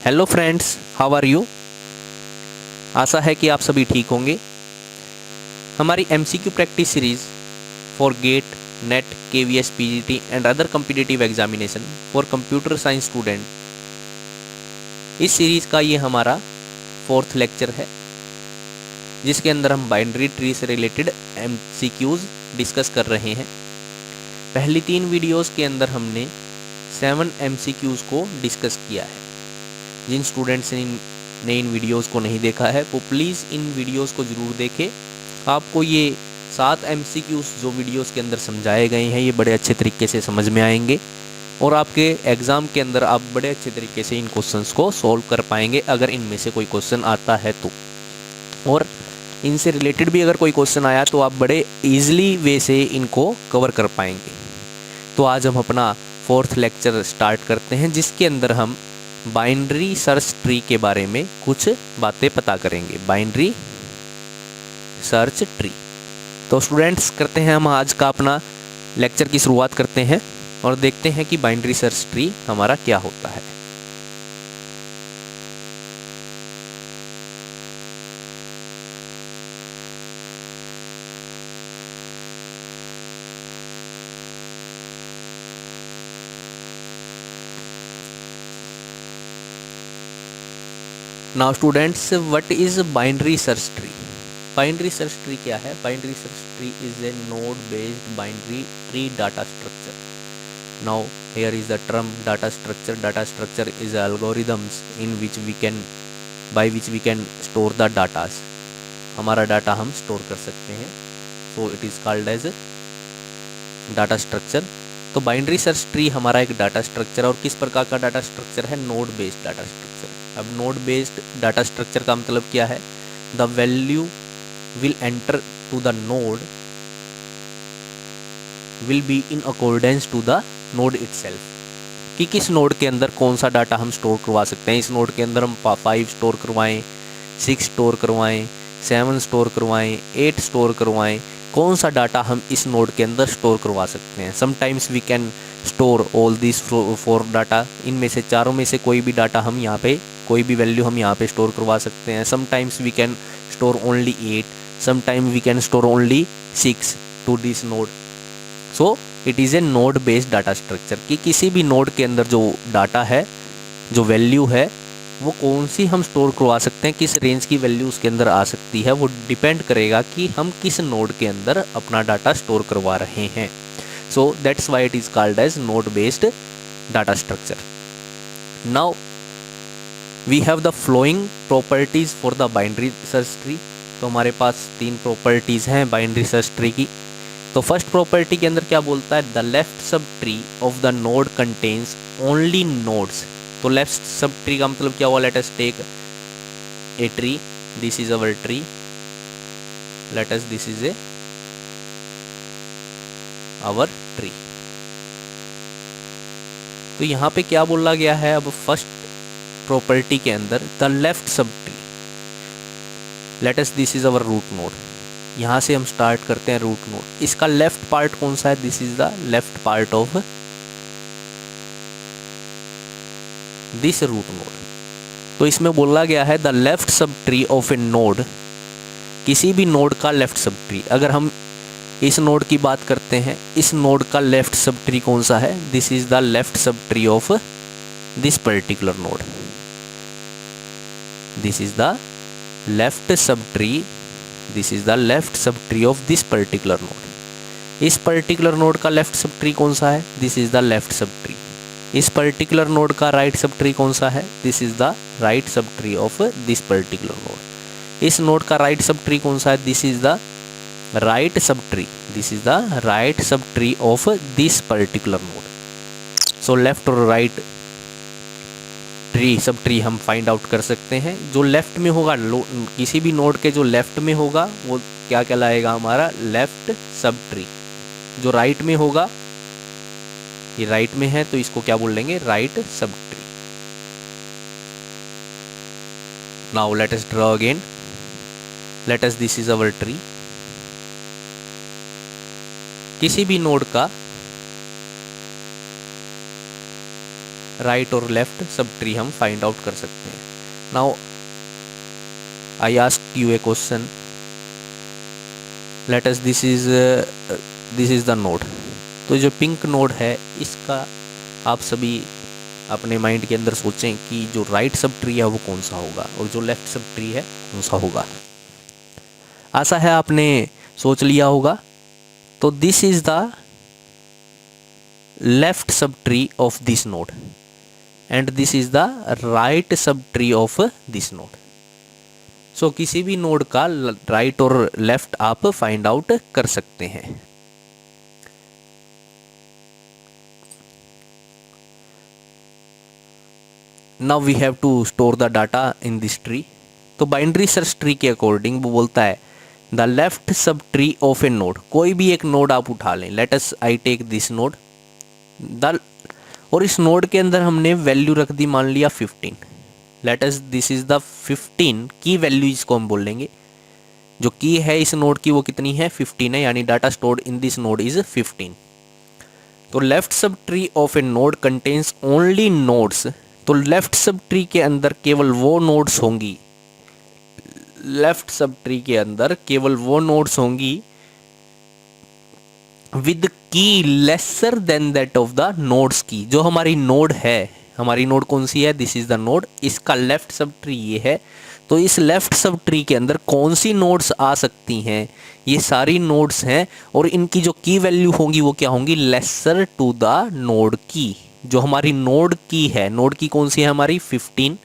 Hello friends, how are you. आशा है कि आप सभी ठीक होंगे। हमारी MCQ practice series for GATE, NET, KVS, PGT and other competitive examination for computer science student, इस सीरीज का ये हमारा 4th लेक्चर है, जिसके अंदर हम बाइनरी ट्री से रिलेटेड एमसीक्यूज डिस्कस कर रहे हैं। पहली 3 वीडियोस के अंदर हमने 7 एमसीक्यूज को डिस्कस किया है। जिन स्टूडेंट्स ने इन वीडियोस को नहीं देखा है वो प्लीज़ इन वीडियोस को ज़रूर देखें। आपको ये 7 एमसीक्यूज जो वीडियोस के अंदर समझाए गए हैं ये बड़े अच्छे तरीके से समझ में आएंगे और आपके एग्ज़ाम के अंदर आप बड़े अच्छे तरीके से इन क्वेश्चंस को सॉल्व कर पाएंगे, अगर इनमें से कोई क्वेश्चन आता है तो। और इनसे रिलेटेड भी अगर कोई क्वेश्चन आया तो आप बड़े ईजिली वे से इनको कवर कर पाएंगे। तो आज हम अपना 4th लेक्चर स्टार्ट करते हैं, जिसके अंदर हम बाइनरी सर्च ट्री के बारे में कुछ बातें पता करेंगे। Binary search tree. तो स्टूडेंट्स, करते हैं हम आज का अपना लेक्चर की शुरुआत करते हैं और देखते हैं कि बाइनरी सर्च ट्री हमारा क्या होता है। Now students, what is binary search tree. Binary search tree क्या है? Binary search tree is a node based binary tree data structure. Now here is the term data structure. Data structure is algorithms in which we can by which we can store the data. हमारा data हम store कर सकते हैं, so it is called as data structure. तो binary search tree हमारा एक data structure, और किस प्रकार का डाटा स्ट्रक्चर है? Node based data structure. अब नोड बेस्ड डाटा स्ट्रक्चर का मतलब क्या है? The value will enter to the node will be in accordance to the node itself, कि किस नोड के अंदर कौन सा डाटा हम स्टोर करवा सकते हैं। इस नोड के अंदर हम 5 स्टोर करवाएं, 6 स्टोर करवाएं, 7 स्टोर करवाएं, 8 स्टोर करवाएं, कौन सा डाटा हम इस नोड के अंदर स्टोर करवा सकते हैं। Sometimes we can store all this 4 data. इनमें से चारों में से कोई भी डाटा हम यहाँ पे, कोई भी वैल्यू हम यहाँ पे स्टोर करवा सकते हैं। Sometimes we can store only 8, sometime we can store only 6 to this node. So it is a node based data structure, कि किसी भी नोड के अंदर जो डाटा है, जो वैल्यू है, वो कौन सी हम स्टोर करवा सकते हैं, किस रेंज की वैल्यू उसके अंदर आ सकती है, वो डिपेंड करेगा कि हम किस नोड के अंदर अपना डाटा स्टोर करवा रहे हैं। So that's why it is called as node based data structure. Now we have the following properties for the binary search tree. तो हमारे पास 3 प्रॉपर्टीज़ हैं बाइनरी सर्च ट्री की। तो फर्स्ट प्रॉपर्टी के अंदर क्या बोलता है? The left sub tree of the node contains only nodes. तो लेफ्ट सब ट्री का मतलब क्या हुआ? Let us take a tree, this is our tree, let us this is a our tree. तो यहाँ पे क्या बोला गया है? अब फर्स्ट प्रॉपर्टी के अंदर the left sub tree, let us this is our root node. यहाँ से हम स्टार्ट करते हैं रूट नोड। इसका लेफ्ट पार्ट कौन सा है? This is the left part of this root node. तो इसमें बोला गया है the left sub tree of a node, किसी भी नोड का लेफ्ट सब ट्री। अगर हम इस नोड की बात करते हैं, इस नोड का लेफ्ट सब ट्री कौन सा है? This is the left sub tree of this particular node. This is the left sub tree, this is the left sub tree of this particular node. इस पर्टिकुलर नोड का left sub tree कौन सा है? This is the left sub tree. इस particular node का right sub tree कौन सा है? This is the right sub tree of this particular node. इस नोड का राइट सब ट्री कौन सा है? This is the right sub tree, this is the right sub tree of this particular node. So left और right tree sub tree हम find out कर सकते हैं। जो लेफ्ट में होगा, किसी भी नोड के जो लेफ्ट में होगा वो क्या कहलाएगा? हमारा लेफ्ट सब ट्री। जो राइट में होगा, ये राइट में है तो इसको क्या बोल लेंगे? Right sub tree. Now let us draw again, late us this is our tree. किसी भी नोड का राइट और लेफ्ट सब ट्री हम फाइंड आउट कर सकते हैं। Now I ask U A question, late us this is the node. तो जो पिंक नोड है इसका आप सभी अपने माइंड के अंदर सोचें कि जो राइट सब ट्री है वो कौन सा होगा और जो लेफ्ट सब ट्री है कौन सा होगा। आशा है आपने सोच लिया होगा। तो this is the left sub tree of this node and this is the right sub tree of this node. So किसी भी नोड का राइट और लेफ्ट आप फाइंड आउट कर सकते हैं। Now we have to store the data in this tree. तो binary search tree के अकॉर्डिंग वो बोलता है the left sub tree of a node. कोई भी एक नोड आप उठा लें, let us I take this node the, और इस नोड के अंदर हमने वैल्यू रख दी मान लिया 15। Late us this is the 15 की वैल्यू, इसको हम बोल लेंगे। जो की है इस नोड की वो कितनी है, 15 है, यानी data stored in this node is 15। तो left sub tree of a node contains only nodes. तो लेफ्ट सब ट्री के अंदर केवल वो नोड्स होंगी, लेफ्ट सब ट्री के अंदर केवल वो नोड्स होंगी विद की lesser than that of the nodes की। जो हमारी नोड है, हमारी नोड कौन सी है, दिस इज द नोड, इसका लेफ्ट सब ट्री ये है। तो इस लेफ्ट सब ट्री के अंदर कौन सी नोड्स आ सकती हैं, ये सारी नोड्स हैं और इनकी जो की वैल्यू होंगी वो क्या होंगी, लेसर टू द नोड की। जो हमारी नोड की है, नोड की कौन सी है हमारी 15।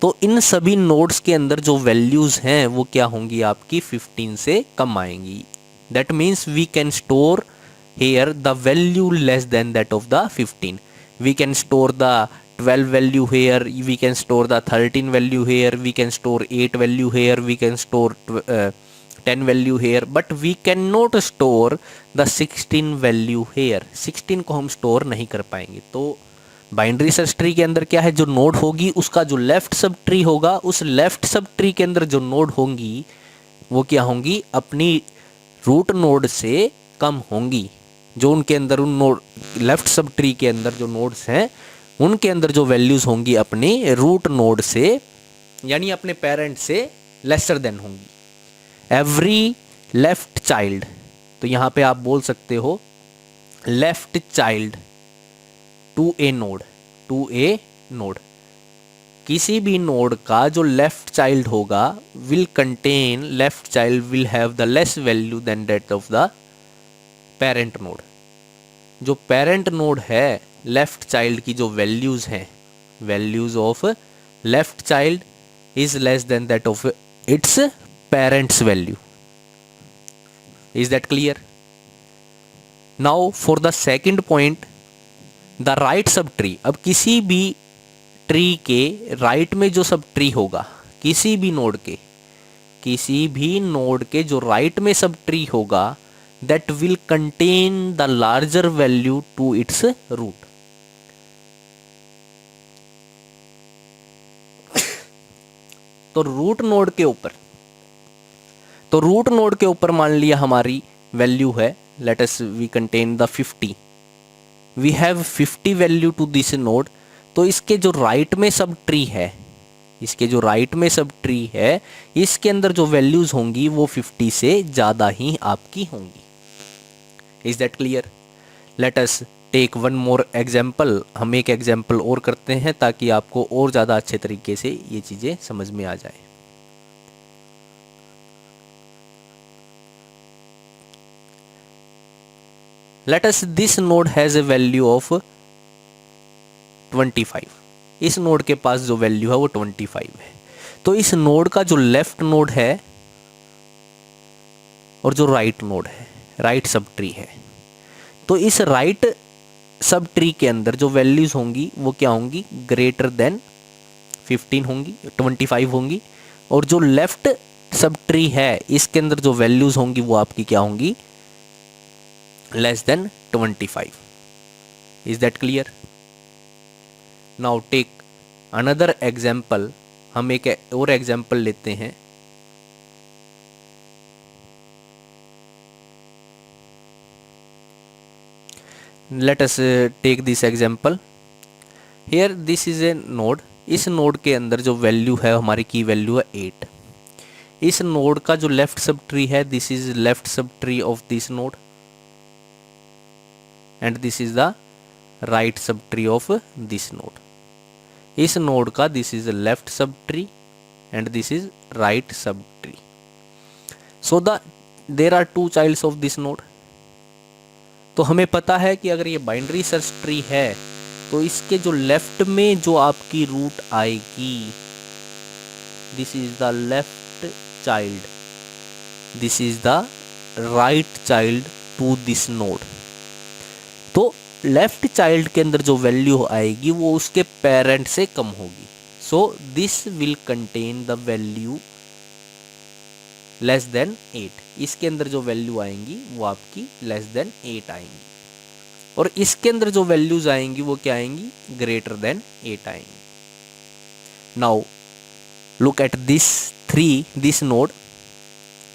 तो इन सभी नोड्स के अंदर जो वैल्यूज हैं वो क्या होंगी आपकी 15 से कम आएंगी। That means we can store here the value less than that of the 15. We can store the 12 value here, we can store the 13 value here, we can store 8 value here, we can store 10 value here, but we cannot store the 16 value here. 16 को हम store नहीं कर पाएंगे। तो binary search tree के अंदर क्या है, जो नोड होगी उसका जो लेफ्ट सब ट्री होगा, उस लेफ्ट सब ट्री के अंदर जो नोड होंगी वो क्या होंगी, अपनी रूट नोड से कम होंगी। जो उनके अंदर उन नोड लेफ्ट सब ट्री के अंदर जो नोड्स हैं उनके अंदर जो वैल्यूज होंगी अपने रूट नोड से, यानी अपने पेरेंट से लेसर देन होंगी। एवरी लेफ्ट चाइल्ड, तो यहाँ पे आप बोल सकते हो left child to a node, किसी भी नोड का जो लेफ्ट चाइल्ड होगा will contain, left child will have the less value than that of the parent node. जो पेरेंट नोड है लेफ्ट चाइल्ड की जो वैल्यूज हैं, values of left child is less than that of its parents value. Is that clear? Now for the second point, the right sub tree. अब किसी भी tree के right में जो सब ट्री होगा, किसी भी नोड के जो राइट में सब ट्री होगा, that will contain the larger value to its root. तो रूट नोड के ऊपर मान लिया हमारी वैल्यू है, let us we contain the 50, we have 50 value to this node. तो इसके जो राइट में सब ट्री है, इसके अंदर जो वैल्यूज होंगी वो 50 से ज्यादा ही आपकी होंगी। Is that clear? Let us take one more example. हम एक एग्जाम्पल और करते हैं ताकि आपको और ज़्यादा अच्छे तरीके से ये चीज़ें समझ में आ जाए। Late us this node has a value of 25। इस नोड के पास जो वैल्यू है वो 25 है। तो इस नोड का जो लेफ्ट नोड है और जो राइट नोड है, राइट सब ट्री है, तो इस राइट सब ट्री के अंदर जो वैल्यूज होंगी वो क्या होंगी, ग्रेटर देन 15 होंगी, 25 होंगी। और जो लेफ्ट सब ट्री है इसके अंदर जो वैल्यूज होंगी वो आपकी क्या होंगी, less than 25। Is that clear? Now take another example. हम एक और एग्जाम्पल लेते हैं। Let us take this example. Here this is a node, इस नोड के अंदर जो वैल्यू है हमारी की वैल्यू है 8। इस नोड का जो लेफ्ट सब ट्री है this is left sub tree of this node and this is the right sub tree of this node. इस नोड का this is left sub tree and this is right sub tree. So there are two childs of this node. तो हमें पता है कि अगर ये binary search tree है तो इसके जो लेफ्ट में जो आपकी रूट आएगी this is the left child, this is the right child to this node. तो लेफ्ट चाइल्ड के अंदर जो वैल्यू आएगी वो उसके पेरेंट से कम होगी। So this will contain the value less than 8। इसके अंदर जो वैल्यू आएंगी वो आपकी लेस देन 8 आएंगी और इसके अंदर जो वैल्यूज आएंगी वो क्या आएंगी, ग्रेटर देन 8 आएंगी। Now look at this 3, this node.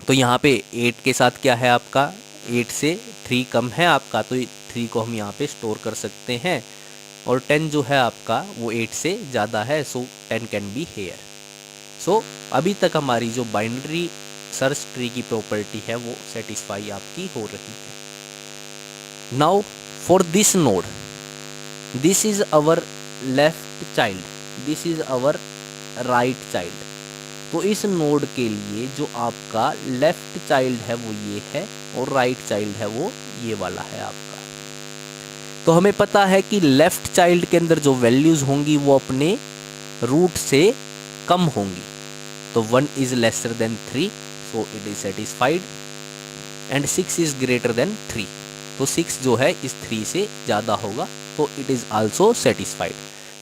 तो यहाँ पे 8 के साथ क्या है आपका, 8 से 3 कम है आपका, तो 3 को हम यहाँ पे स्टोर कर सकते हैं। और 10 जो है आपका वो 8 से ज़्यादा है, सो 10 कैन बी हेयर। सो अभी तक हमारी जो बाइनरी सर्च ट्री की प्रॉपर्टी है वो सेटिस्फाई आपकी हो रही है। Now for this node, this is our left child, this is our right child. तो इस नोड के लिए जो आपका लेफ्ट चाइल्ड है वो ये है और राइट चाइल्ड है वो ये वाला है आपका। तो हमें पता है कि लेफ्ट चाइल्ड के अंदर जो वैल्यूज होंगी वो अपने रूट से कम होंगी। तो 1 is lesser then 3, so it is satisfied and 6 is greater then 3। तो 6 जो है इस 3 से ज़्यादा होगा, तो it is also satisfied.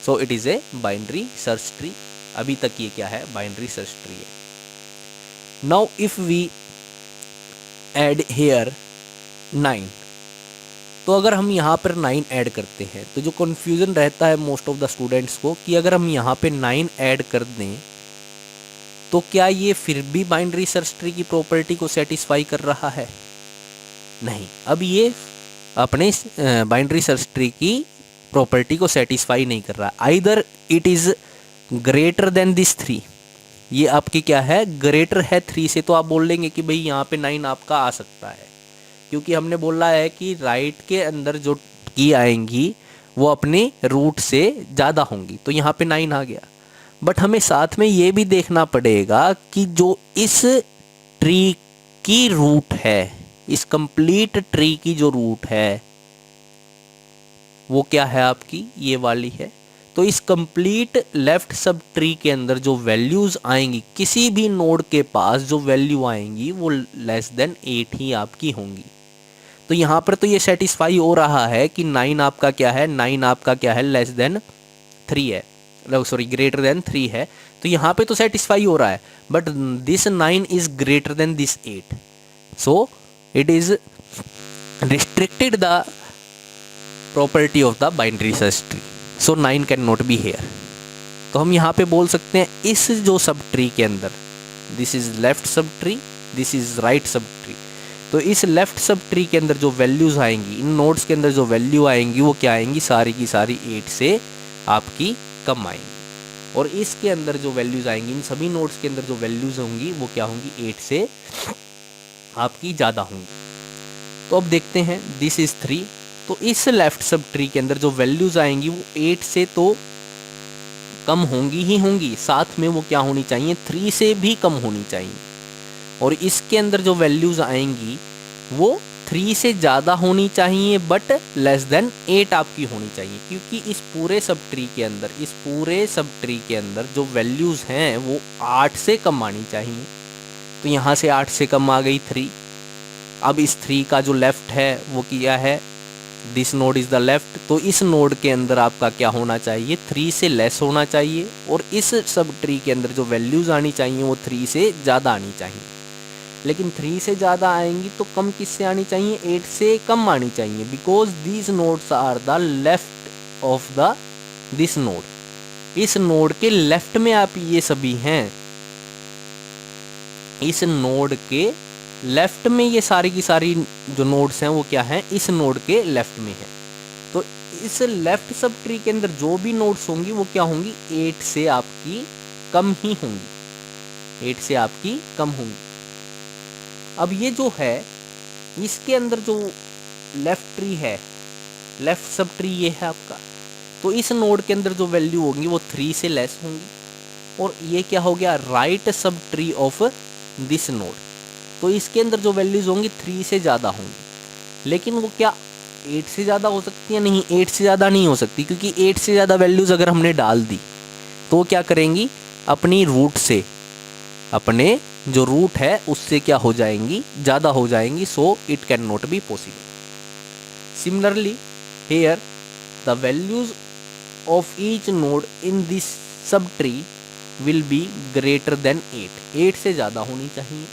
So it is a binary search tree. अभी तक ये क्या है, बाइनरी सर्च ट्री है। Now if we add here 9, तो अगर हम यहाँ पर 9 ऐड करते हैं तो जो कन्फ्यूज़न रहता है मोस्ट ऑफ द स्टूडेंट्स को कि अगर हम यहाँ पे 9 ऐड कर दें तो क्या ये फिर भी बाइनरी सर्च ट्री की प्रॉपर्टी को सेटिस्फाई कर रहा है? नहीं, अब ये अपने बाइनरी सर्च ट्री की प्रॉपर्टी को सेटिस्फाई नहीं कर रहा। Either it is greater than this 3, ये आपकी क्या है, ग्रेटर है 3 से, तो आप बोल देंगे कि भाई यहाँ पे 9 आपका आ सकता है, क्योंकि हमने बोला है कि राइट के अंदर जो की आएंगी वो अपने रूट से ज़्यादा होंगी, तो यहाँ पे 9 आ गया। बट हमें साथ में ये भी देखना पड़ेगा कि जो इस ट्री की रूट है, इस कंप्लीट ट्री की जो रूट है वो क्या है आपकी, ये वाली है। तो इस कंप्लीट लेफ्ट सब ट्री के अंदर जो वैल्यूज आएंगी, किसी भी नोड के पास जो वैल्यू आएंगी वो लेस देन 8 ही आपकी होंगी। तो यहाँ पर तो ये सेटिस्फाई हो रहा है कि 9 आपका क्या है, 9 आपका क्या है, लेस देन 3 है, सॉरी ग्रेटर देन 3 है। तो यहाँ पे तो सेटिस्फाई हो रहा है, but this 9 is greater then this 8, so it is restricted the property of the binary search tree, so 9 can not be here. तो हम यहाँ पे बोल सकते हैं इस जो सब ट्री के अंदर, this is left sub tree, this is right sub tree, तो इस लेफ्ट सब ट्री के अंदर जो वैल्यूज आएंगी, इन नोड्स के अंदर जो वैल्यू आएंगी वो क्या आएंगी, सारी की सारी 8 से आपकी कम आएंगी। और इसके अंदर जो वैल्यूज आएंगी, इन सभी नोड्स के अंदर जो वैल्यूज होंगी वो क्या होंगी, 8 से आपकी ज़्यादा होंगी। तो अब देखते हैं, दिस इज 3, तो इस लेफ्ट सब ट्री के अंदर जो वैल्यूज आएंगी वो 8 से तो कम होंगी ही होंगी, साथ में वो क्या होनी चाहिए, 3 से भी कम होनी चाहिए। और इसके अंदर जो वैल्यूज आएंगी वो 3 से ज़्यादा होनी चाहिए, बट लेस देन 8 आपकी होनी चाहिए, क्योंकि इस पूरे सब ट्री के अंदर, इस पूरे सब ट्री के अंदर जो वैल्यूज़ हैं वो 8 से कम आनी चाहिए। तो यहाँ से 8 से कम आ गई 3। अब इस 3 का जो लेफ्ट है वो क्या है, this node is the left, तो इस नोड के अंदर आपका क्या होना चाहिए, 3 से लेस होना चाहिए। और इस सब ट्री के अंदर जो वैल्यूज़ आनी चाहिए वो 3 से ज़्यादा आनी चाहिए, लेकिन 3 से ज़्यादा आएंगी तो कम किससे आनी चाहिए, 8 से कम आनी चाहिए, because these nodes are the left of the this node. इस नोड के लेफ्ट में आप ये सभी हैं, इस नोड के लेफ्ट में ये सारी की सारी जो नोड्स हैं वो क्या हैं, इस नोड के लेफ्ट में है। तो इस लेफ्ट सब ट्री के अंदर जो भी नोड्स होंगी वो क्या होंगी, 8 से आपकी कम ही होंगी, 8 से आपकी कम होंगी। अब ये जो है इसके अंदर जो लेफ्ट ट्री है, लेफ्ट सब ट्री ये है आपका, तो इस नोड के अंदर जो वैल्यू होंगी वो 3 से लेस होंगी। और ये क्या हो गया, right sub tree of this node, तो इसके अंदर जो वैल्यूज होंगी 3 से ज़्यादा होंगी। लेकिन वो क्या 8 से ज़्यादा हो सकती है, नहीं 8 से ज़्यादा नहीं हो सकती, क्योंकि 8 से ज़्यादा वैल्यूज़ अगर हमने डाल दी तो क्या करेंगी, अपनी रूट से, अपने जो रूट है उससे क्या हो जाएंगी, ज़्यादा हो जाएंगी। So it can not be possible. Similarly here the values of each node in this sub tree will be greater than 8 से ज़्यादा होनी चाहिए।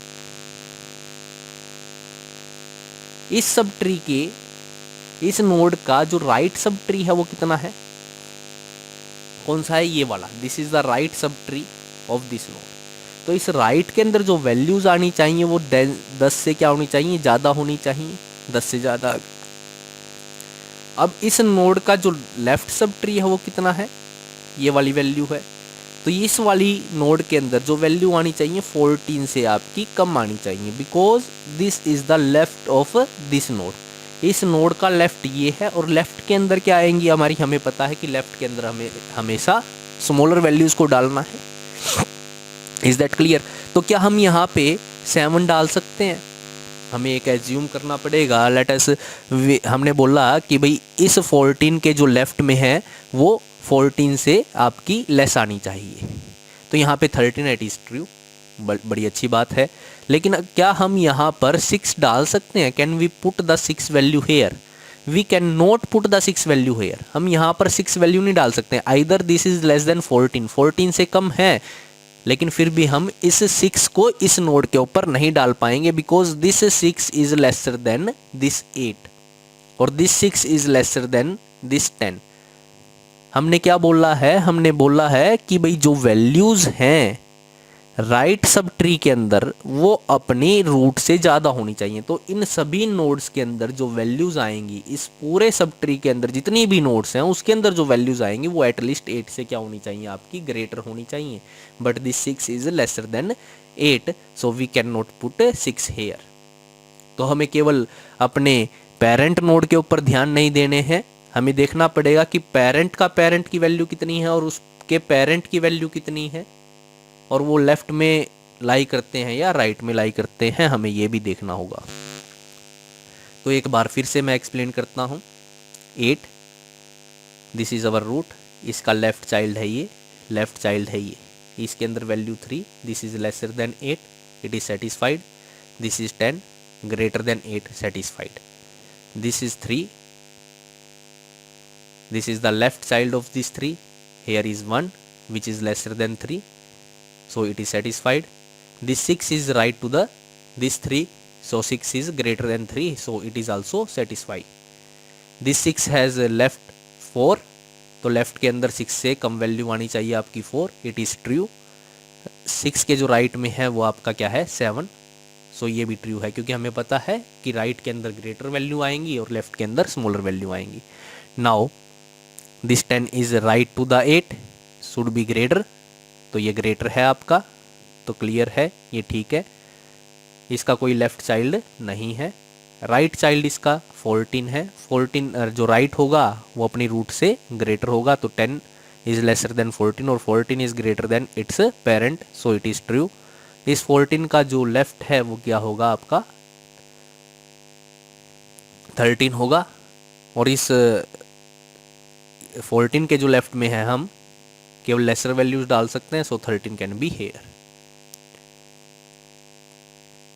इस सब ट्री के, इस नोड का जो राइट सब ट्री है वो कितना है, कौन सा है, ये वाला, this is the right sub tree of this node. तो इस राइट के अंदर जो वैल्यूज आनी चाहिए वो 10 से क्या होनी चाहिए, ज़्यादा होनी चाहिए, 10 से ज़्यादा। अब इस नोड का जो लेफ्ट सब ट्री है वो कितना है, ये वाली वैल्यू है, तो इस वाली नोड के अंदर जो वैल्यू आनी चाहिए 14 से आपकी कम आनी चाहिए, because this is the left of this node. इस नोड का लेफ्ट ये है, और लेफ्ट के अंदर क्या आएंगी हमारी, हमें पता है कि लेफ्ट के अंदर हमें हमेशा स्मॉलर वैल्यूज को डालना है। Is that clear? तो क्या हम यहाँ पे 7 डाल सकते हैं? हमें एक एज्यूम करना पड़ेगा, लेट अस, हमने बोला कि भाई इस 14 के जो लेफ्ट में है वो 14 से आपकी लेस आनी चाहिए, तो यहाँ पे 13 इट इज ट्रू, बड़ी अच्छी बात है। लेकिन क्या हम यहाँ पर 6 डाल सकते हैं? Can we put the 6 value here? We can not put the 6 value here. हम यहाँ पर 6 वैल्यू नहीं डाल सकते। Either this is less than 14, 14 से कम है, लेकिन फिर भी हम इस 6 को इस नोड के ऊपर नहीं डाल पाएंगे, because this 6 is lesser then this 8 और this 6 is lesser then this 10। हमने क्या बोला है? हमने बोला है कि भाई जो वैल्यूज हैं राइट सब ट्री के अंदर वो अपनी रूट से ज़्यादा होनी चाहिए। तो इन सभी नोड्स के अंदर जो वैल्यूज आएंगी, इस पूरे सब ट्री के अंदर जितनी भी नोड्स हैं उसके अंदर जो वैल्यूज आएंगी वो एटलीस्ट 8 से क्या होनी चाहिए, आपकी ग्रेटर होनी चाहिए। But this 6 is lesser than 8, so we can not put 6 here. तो हमें केवल अपने पेरेंट नोड के ऊपर ध्यान नहीं देने हैं, हमें देखना पड़ेगा कि पेरेंट का पेरेंट की वैल्यू कितनी है और उसके पेरेंट की वैल्यू कितनी है, और वो लेफ्ट में लाई करते हैं या राइट में लाई करते हैं, हमें ये भी देखना होगा। तो एक बार फिर से मैं एक्सप्लेन करता हूँ। 8, दिस इज अवर रूट, इसका लेफ्ट चाइल्ड है ये, लेफ्ट चाइल्ड है ये, इसके अंदर value 3, this is lesser than 8, it is satisfied. This is 10, greater than 8, satisfied. This is 3, this is the left child of this 3, here is 1 which is lesser than 3, so it is satisfied. This 6 is right to the this 3, so 6 is greater than 3, so it is also satisfied. This 6 has left 4, तो left के अंदर 6 से कम value आनी चाहिए आपकी 4, it is true. 6 के जो right में है वो आपका क्या है 7, सो ये भी ट्रू है, क्योंकि हमें पता है कि राइट के अंदर ग्रेटर वैल्यू आएंगी और लेफ्ट के अंदर स्मॉलर वैल्यू आएंगी। Now this 10 is right to the 8, should be greater, तो ये ग्रेटर है आपका, तो क्लियर है, ये ठीक है। इसका कोई लेफ्ट चाइल्ड नहीं है, राइट चाइल्ड इसका 14 है, 14 जो राइट होगा वो अपनी रूट से ग्रेटर होगा, तो 10 इज लेसर देन 14 और 14 is greater then it's parent, so it is true. इस 14 का जो लेफ्ट है वो क्या होगा आपका 13 होगा, और इस 14 के जो लेफ्ट में है हम केवल लेसर वैल्यूज डाल सकते हैं, so 13 can be here.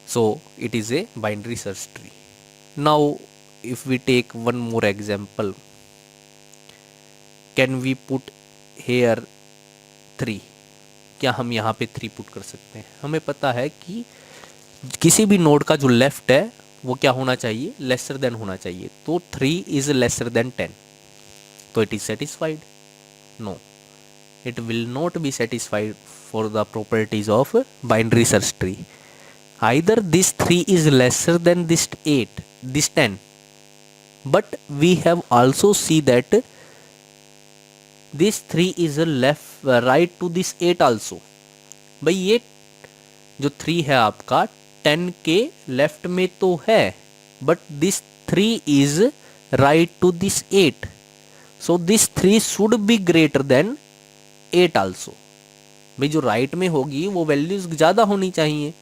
So it is a binary search tree. Now if we take one more example, can we put here 3, क्या हम यहाँ पे 3 पुट कर सकते हैं? हमें पता है कि किसी भी नोड का जो लेफ्ट है वो क्या होना चाहिए, लेसर देन होना चाहिए, तो 3 इज लेसर देन 10, तो it is satisfied? No, it will not be satisfied for the properties of binary search tree. Either this 3 is lesser than this 8, this 10, but we have also see that this 3 is a left right to this 8 also. भाई ये जो 3 है आपका 10 के left में तो है, but this 3 is right to this 8, so this 3 should be greater than 8 also. भाई जो राइट में होगी वो वैल्यूज ज़्यादा होनी चाहिए,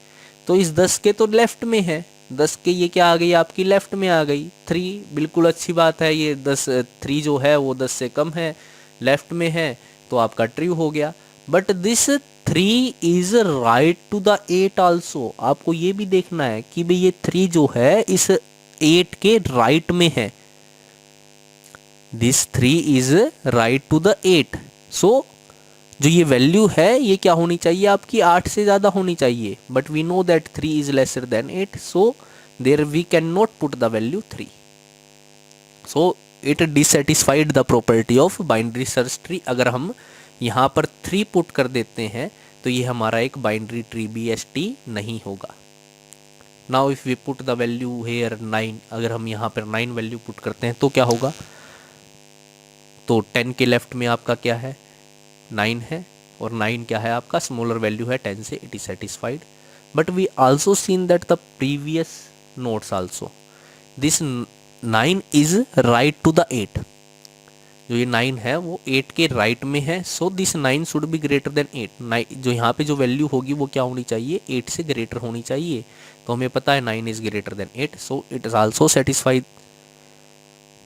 तो इस 10 के तो लेफ्ट में है, 10 के ये क्या आ गई आपकी लेफ्ट में आ गई 3, बिल्कुल अच्छी बात है। ये 3 जो है वो 10 से कम है, लेफ्ट में है, तो आपका ट्रू हो गया। But this 3 is right to the 8 also. आपको ये भी देखना है कि भाई ये 3 जो है इस 8 के राइट में है। This 3 is right to the 8, so जो ये वैल्यू है ये क्या होनी चाहिए आपकी 8 से ज़्यादा होनी चाहिए, but we know that 3 is lesser than 8, so there we can not put the value 3, so it dissatisfied the property of binary search tree. अगर हम यहाँ पर 3 पुट कर देते हैं तो ये हमारा एक बाइनरी ट्री BST नहीं होगा। Now if we put the value here 9, अगर हम यहाँ पर 9 वैल्यू पुट करते हैं तो क्या होगा, तो 10 के लेफ्ट में आपका क्या है 9 है, और 9 क्या है आपका स्मॉलर वैल्यू है 10 से, it is satisfied. But we also seen that the previous nodes also this 9 is right to the 8, जो ये 9 है वो 8 के राइट में है, so this 9 should be greater than 8। जो यहाँ पे जो वैल्यू होगी वो क्या होनी चाहिए 8 से ग्रेटर होनी चाहिए, तो हमें पता है 9 is greater than 8, so it is also satisfied.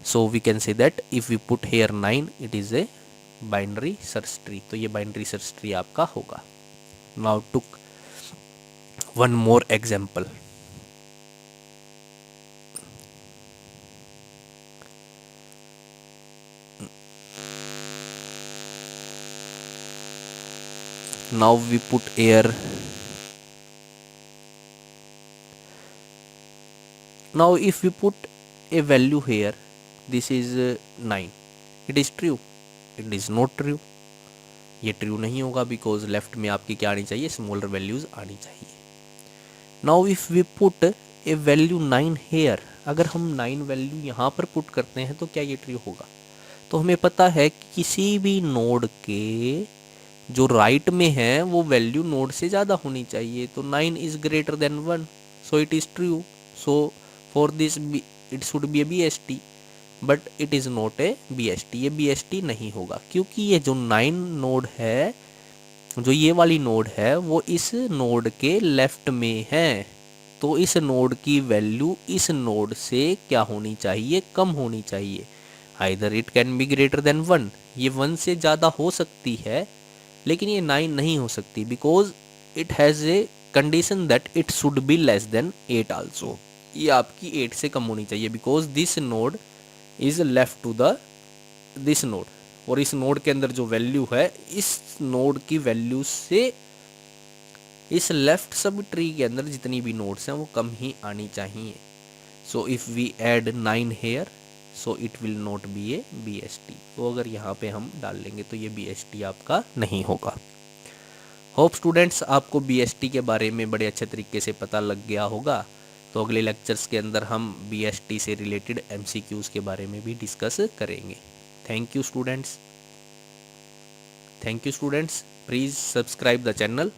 So we can say that if we put here 9 it is a binary search tree, तो ये बाइनरी सर्च ट्री आपका होगा। Now took one more example. Now we put here, now if we put a value here, this is 9, it is true, it is not true, ये true नहीं होगा because left में आपकी क्या आनी चाहिए स्मॉलर वैल्यूज आनी चाहिए। Now if we put a value 9 here, अगर हम 9 वैल्यू यहाँ पर पुट करते हैं तो क्या ये ट्रू होगा, तो हमें पता है कि किसी भी नोड के जो राइट में है वो वैल्यू नोड से ज़्यादा होनी चाहिए, तो 9 is greater then 1, so it is true, so for this it should B a BST, but it is not a BST, ये BST नहीं होगा क्योंकि ये जो 9 नोड है, जो ये वाली नोड है वो इस नोड के लेफ्ट में है, तो इस नोड की वैल्यू इस नोड से क्या होनी चाहिए कम होनी चाहिए, either it can be greater then 1, ये 1 से ज़्यादा हो सकती है लेकिन ये 9 नहीं हो सकती because it has a condition that it should be less than 8 also, ये आपकी 8 से कम होनी चाहिए because this node is left to the this node, और इस नोड के अंदर जो वैल्यू है इस नोड की वैल्यू से इस लेफ्ट सब ट्री के अंदर जितनी भी नोड्स हैं वो कम ही आनी चाहिए। So if we add 9 here so it will not be a BST, तो अगर यहाँ पे हम डाल लेंगे तो ये BST आपका नहीं होगा। होप स्टूडेंट्स आपको BST के बारे में बड़े अच्छे तरीके से पता लग गया होगा, तो अगले लेक्चर्स के अंदर हम BST से रिलेटेड MCQs के बारे में भी डिस्कस करेंगे। Thank you students, please subscribe the channel.